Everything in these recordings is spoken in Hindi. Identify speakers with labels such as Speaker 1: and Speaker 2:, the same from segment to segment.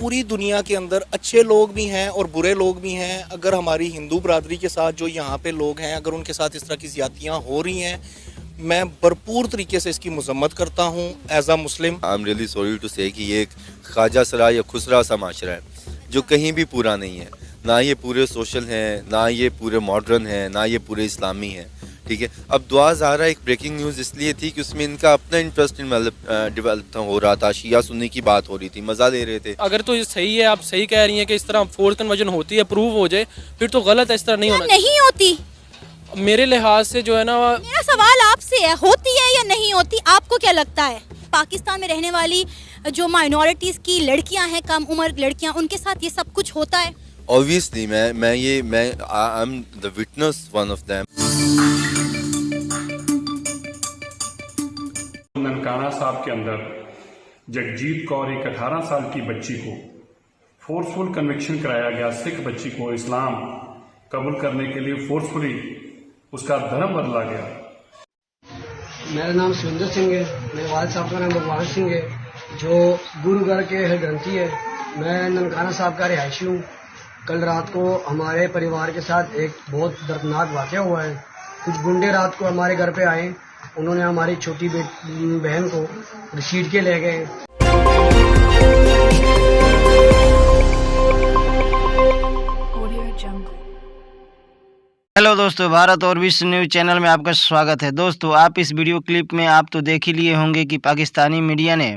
Speaker 1: पूरी दुनिया के अंदर अच्छे लोग भी हैं और बुरे लोग भी हैं। अगर हमारी हिंदू बरादरी के साथ जो यहाँ पे लोग हैं, अगर उनके साथ इस तरह की ज़्यादतियाँ हो रही हैं, मैं भरपूर तरीके से इसकी मजम्मत करता हूँ as a Muslim.
Speaker 2: I am really sorry to say कि ये एक ख्वाजा सरा या खुसरा सा माशरा है जो कहीं भी पूरा नहीं है। ना ये पूरे सोशल हैं, ना ये पूरे मॉडर्न हैं, ना ये पूरे इस्लामी हैं। ठीक है, अब दुआ ज़ाहरा एक ब्रेकिंग न्यूज़ इसलिए थी कि उसमें इनका अपना इंटरेस्ट डेवलप हो रहा था, शिया सुन्नी की बात हो रही थी, मज़ा ले रहे थे।
Speaker 3: अगर तो ये सही है, आप सही कह रही हैं कि इस तरह फोर्थ कन्वर्जन होती है, प्रूव हो जाए, फिर तो गलत है, इस तरह नहीं होना।
Speaker 4: नहीं होती।
Speaker 3: मेरे लिहाज से जो है ना,
Speaker 4: मेरा सवाल आपसे है, होती है या नहीं होती? आपको क्या लगता है? पाकिस्तान में रहने वाली जो माइनॉरिटीज की लड़कियां हैं, कम उम्र लड़कियां, उनके साथ ये सब कुछ होता है?
Speaker 2: ऑब्वियसली मैं I am the witness one of them.
Speaker 5: Nankana साहब के अंदर जगजीत कौर एक 18 साल की बच्ची को फोर्सफुल कन्विक्शन कराया गया। सिख बच्ची को इस्लाम कबूल करने के लिए फोर्सफुली उसका धर्म बदला गया।
Speaker 6: मेरा नाम सुरेंद्र सिंह है, मेरे वालिद साहब का नाम भगवान सिंह है, जो गुरुघर के ग्रंथी है। मैं ननकाना साहब का रिहायशी हूँ। कल रात को हमारे परिवार के साथ एक बहुत दर्दनाक वाक़या हुआ है। कुछ गुंडे रात को हमारे घर पे आए, उन्होंने हमारी छोटी बहन को घसीट के ले गए।
Speaker 7: हेलो दोस्तों, भारत और विश्व न्यूज़ चैनल में आपका स्वागत है। दोस्तों, आप इस वीडियो क्लिप में आप तो देख ही लिए होंगे कि पाकिस्तानी मीडिया ने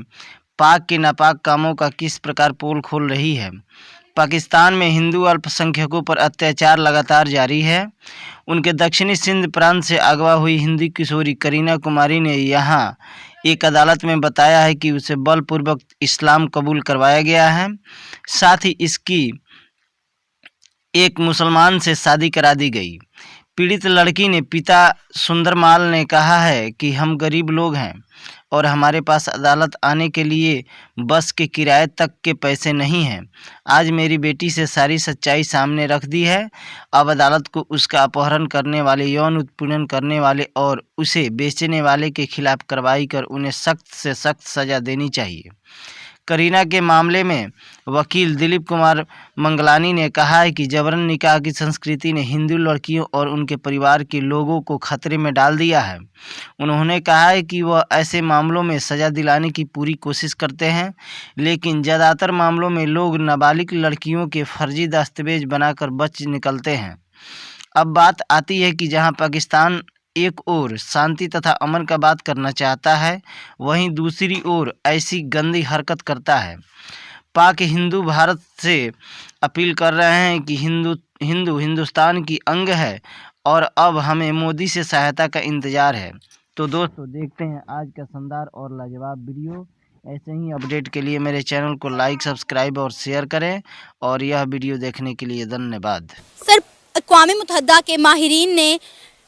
Speaker 7: पाक के नापाक कामों का किस प्रकार पोल खोल रही है। पाकिस्तान में हिंदू अल्पसंख्यकों पर अत्याचार लगातार जारी है। उनके दक्षिणी सिंध प्रांत से अगवा हुई हिंदू किशोरी करीना कुमारी ने यहाँ एक अदालत में बताया है कि उसे बलपूर्वक इस्लाम कबूल करवाया गया है। साथ ही इसकी एक मुसलमान से शादी करा दी गई। पीड़ित लड़की ने पिता सुंदरमाल ने कहा है कि हम गरीब लोग हैं और हमारे पास अदालत आने के लिए बस के किराए तक के पैसे नहीं हैं। आज मेरी बेटी से सारी सच्चाई सामने रख दी है। अब अदालत को उसका अपहरण करने वाले, यौन उत्पीड़न करने वाले और उसे बेचने वाले के खिलाफ कार्रवाई कर उन्हें सख्त से सख्त सज़ा देनी चाहिए। करीना के मामले में वकील दिलीप कुमार मंगलानी ने कहा है कि जबरन निकाह की संस्कृति ने हिंदू लड़कियों और उनके परिवार के लोगों को खतरे में डाल दिया है। उन्होंने कहा है कि वह ऐसे मामलों में सज़ा दिलाने की पूरी कोशिश करते हैं, लेकिन ज़्यादातर मामलों में लोग नाबालिग लड़कियों के फर्जी दस्तावेज बनाकर बच निकलते हैं। अब बात आती है कि जहां पाकिस्तान एक ओर शांति तथा अमन का बात करना चाहता है, वहीं दूसरी ओर ऐसी गंदी हरकत करता है। पाक हिंदू भारत से अपील कर रहे हैं कि हिंदुस्तान की अंग है और अब हमें मोदी से सहायता का इंतज़ार है। तो दोस्तों, देखते हैं आज का शानदार और लाजवाब वीडियो। ऐसे ही अपडेट के लिए मेरे चैनल को लाइक, सब्सक्राइब और शेयर करें, और यह वीडियो देखने के लिए धन्यवाद।
Speaker 4: सर, अक़वाम मुत्तहिदा के माहिरीन ने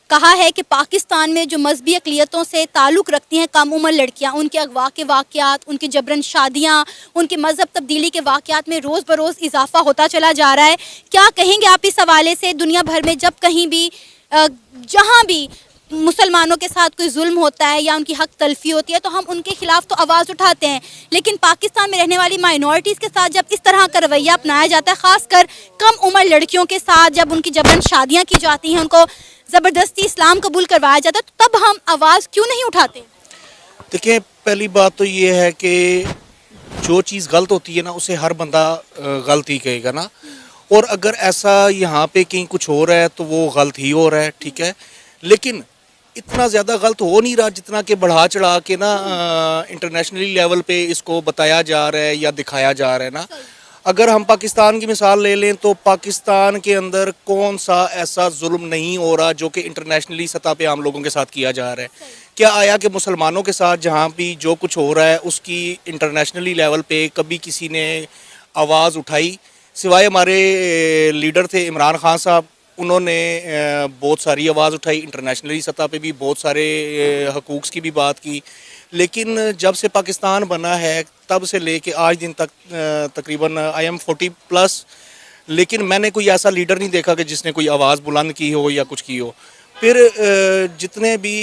Speaker 4: कहा है कि पाकिस्तान में जो मजहबी अक़लियतों से ताल्लुक़ रखती हैं कम उम्र लड़कियां, उनके अगवा के वाक़यात, उनकी जबरन शादियां, उनके मज़हब तब्दीली के वाक़यात में रोज़ बरोज़ इजाफ़ा होता चला जा रहा है। क्या कहेंगे आप इस हवाले से? दुनिया भर में जब कहीं भी जहां भी मुसलमानों के साथ कोई जुल्म होता है या उनकी हक तलफी होती है तो हम उनके खिलाफ तो आवाज़ उठाते हैं, लेकिन पाकिस्तान में रहने वाली माइनॉरिटीज़ के साथ जब इस तरह का रवैया अपनाया जाता है, ख़ासकर कम उम्र लड़कियों के साथ, जब उनकी जबरन शादियाँ की जाती हैं, उनको ज़बरदस्ती इस्लाम कबूल करवाया जाता है, तो तब हम आवाज़ क्यों नहीं उठाते?
Speaker 1: देखिए, पहली बात तो ये है कि जो चीज़ गलत होती है ना, उसे हर बंदा गलत ही कहेगा ना। और अगर ऐसा यहाँ पे कहीं कुछ हो रहा है तो वो गलत ही हो रहा है, ठीक है। लेकिन इतना ज़्यादा गलत हो नहीं रहा जितना कि बढ़ा चढ़ा के ना इंटरनेशनली लेवल पे इसको बताया जा रहा है या दिखाया जा रहा है ना। अगर हम पाकिस्तान की मिसाल ले लें तो पाकिस्तान के अंदर कौन सा ऐसा जुल्म नहीं हो रहा जो कि इंटरनेशनली सतह पे आम लोगों के साथ किया जा रहा है। क्या आया कि मुसलमानों के साथ जहाँ भी जो कुछ हो रहा है उसकी इंटरनेशनली लेवल पे कभी किसी ने आवाज़ उठाई? सिवाय हमारे लीडर थे इमरान खान साहब, उन्होंने बहुत सारी आवाज़ उठाई, इंटरनेशनली सतह पे भी बहुत सारे हकूक़ की भी बात की। लेकिन जब से पाकिस्तान बना है तब से लेके आज दिन तक तकरीबन आई एम 40+, लेकिन मैंने कोई ऐसा लीडर नहीं देखा कि जिसने कोई आवाज़ बुलंद की हो या कुछ की हो। फिर जितने भी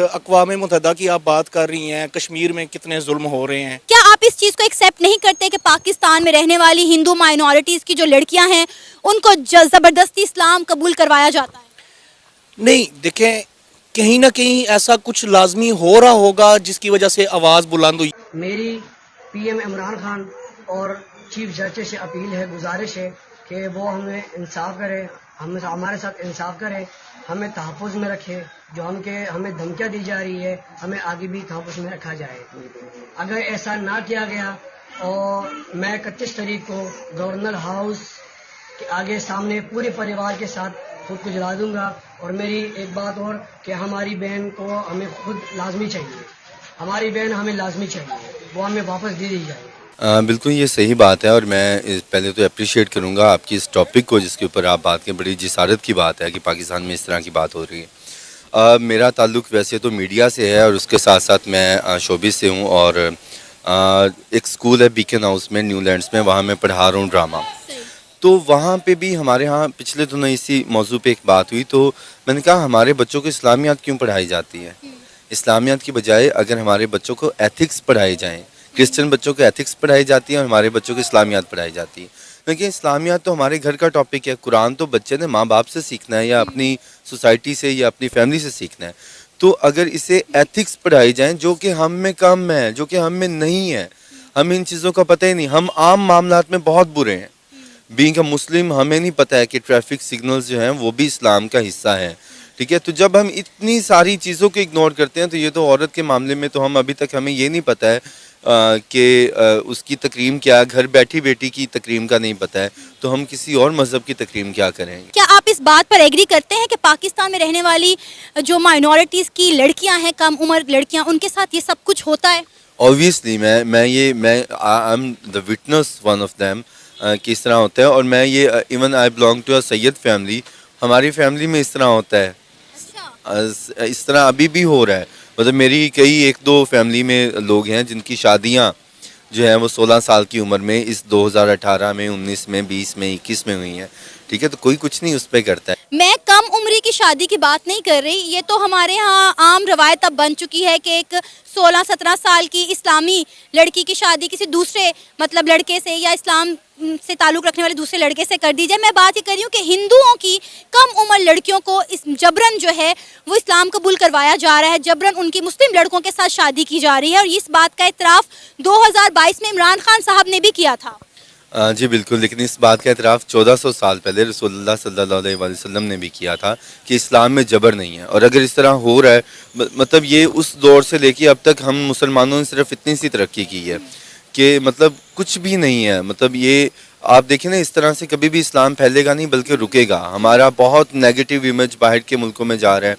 Speaker 1: अक़वाम मुत्तहिदा की आप बात कर रही हैं, कश्मीर में कितने जुल्म हो रहे हैं।
Speaker 4: क्या आप इस चीज़ को एक्सेप्ट नहीं करते कि पाकिस्तान में रहने वाली हिंदू माइनॉरिटीज़ की जो लड़कियां हैं उनको ज़बरदस्ती इस्लाम कबूल करवाया जाता है?
Speaker 1: नहीं, देखें, कहीं ना कहीं ऐसा कुछ लाजमी हो रहा होगा जिसकी वजह से आवाज़ बुलंद हुई।
Speaker 6: मेरी पीएम इमरान खान और चीफ जस्टिस से अपील है, गुजारिश है कि वो हमें इंसाफ करे, हमारे साथ इंसाफ करे, हमें तहफ़्फ़ुज़ में रखे। जो हमें धमकियाँ दी जा रही है, हमें आगे भी तहफ़्फ़ुज़ में रखा जाए। अगर ऐसा ना किया गया और मैं 31 तारीख को गवर्नर हाउस के आगे सामने पूरे परिवार के साथ खुद को जला दूंगा। और मेरी एक बात और कि हमारी बहन को हमें खुद लाजमी चाहिए, हमारी बहन हमें लाजमी चाहिए, वो हमें वापस दे दी जाए।
Speaker 2: बिल्कुल ये सही बात है और मैं पहले तो अप्रिशिएट करूँगा आपकी इस टॉपिक को जिसके ऊपर आप बात करें। बड़ी जिसारत की बात है कि पाकिस्तान में इस तरह की बात हो रही है। मेरा ताल्लुक़ वैसे तो मीडिया से है और उसके साथ साथ मैं शोबिस से हूँ और एक स्कूल है बीकन हाउस में, न्यूलैंड्स में, वहाँ मैं पढ़ा रहा हूँ ड्रामा। तो वहाँ पे भी हमारे यहाँ पिछले दिनों इसी मौजू पे एक बात हुई, तो मैंने कहा हमारे बच्चों को इस्लामियात क्यों पढ़ाई जाती है। इस्लामियात की बजाय अगर हमारे बच्चों को एथिक्स पढ़ाए जाएँ, क्रिश्चियन बच्चों को एथिक्स पढ़ाई जाती है और हमारे बच्चों को इस्लामियात पढ़ाई जाती है। क्योंकि इस्लामियात तो हमारे घर का टॉपिक है, कुरान तो बच्चे ने माँ बाप से सीखना है या अपनी सोसाइटी से या अपनी फैमिली से सीखना है। तो अगर इसे एथिक्स पढ़ाई जाएँ जो कि हम में कम है, जो कि हम में नहीं है, हमें इन चीज़ों का पता ही नहीं, हम आम मामलात में बहुत बुरे हैं। बीइंग अ मुस्लिम हमें नहीं पता है कि ट्रैफिक सिग्नल्स जो हैं वो भी इस्लाम का हिस्सा है। ठीक है, तो जब हम इतनी सारी चीज़ों को इग्नोर करते हैं तो ये तो औरत के मामले में तो हम अभी तक हमें ये नहीं पता है कि उसकी तकरीम क्या, घर बैठी बेटी की तकरीम का नहीं पता है, तो हम किसी और मज़हब की तकरीम क्या करेंगे।
Speaker 4: क्या आप इस बात पर एग्री करते हैं कि पाकिस्तान में रहने वाली जो माइनॉरिटीज़ की लड़कियां हैं, कम उम्र लड़कियां, उनके साथ ये सब कुछ होता है?
Speaker 2: ऑब्वियसली मैं I am the witness one of them किस तरह होता है। और मैं ये even I belong to a Syed family, हमारी फैमिली में इस तरह होता है। इस तरह अभी भी हो रहा है। मतलब मेरी कई 1-2 फैमिली में लोग हैं जिनकी शादियां जो हैं वो 16 साल की उम्र में इस 2018 में, 19 में, 20 में, 21 में हुई हैं। ठीक है, तो कोई कुछ नहीं उस पर करता है।
Speaker 4: मैं कम उम्री की शादी की बात नहीं कर रही, ये तो हमारे यहाँ आम रवायत अब बन चुकी है कि एक 16-17 साल की इस्लामी लड़की की शादी किसी दूसरे मतलब लड़के से या इस्लाम से ताल्लुक़ रखने वाले दूसरे लड़के से कर दी जाए। मैं बात ये कर रही हूँ कि हिंदुओं की कम उम्र लड़कियों को इस जबरन जो है वो इस्लाम कबूल करवाया जा रहा है, जबरन उनकी मुस्लिम लड़कों के साथ शादी की जा रही है। और इस बात का इतराफ़ 2022 में इमरान खान साहब ने भी किया था।
Speaker 2: जी बिल्कुल, लेकिन इस बात का इतराफ़ 1400 साल पहले रसूलुल्लाह सल्लल्लाहु अलैहि वसल्लम ने भी किया था कि इस्लाम में जबर नहीं है। और अगर इस तरह हो रहा है, मतलब ये उस दौर से लेके अब तक हम मुसलमानों ने सिर्फ इतनी सी तरक्की की है कि मतलब कुछ भी नहीं है। मतलब ये आप देखें ना, इस तरह से कभी भी इस्लाम फैलेगा नहीं बल्कि रुकेगा। हमारा बहुत नेगेटिव इमेज बाहर के मुल्कों में जा रहा है।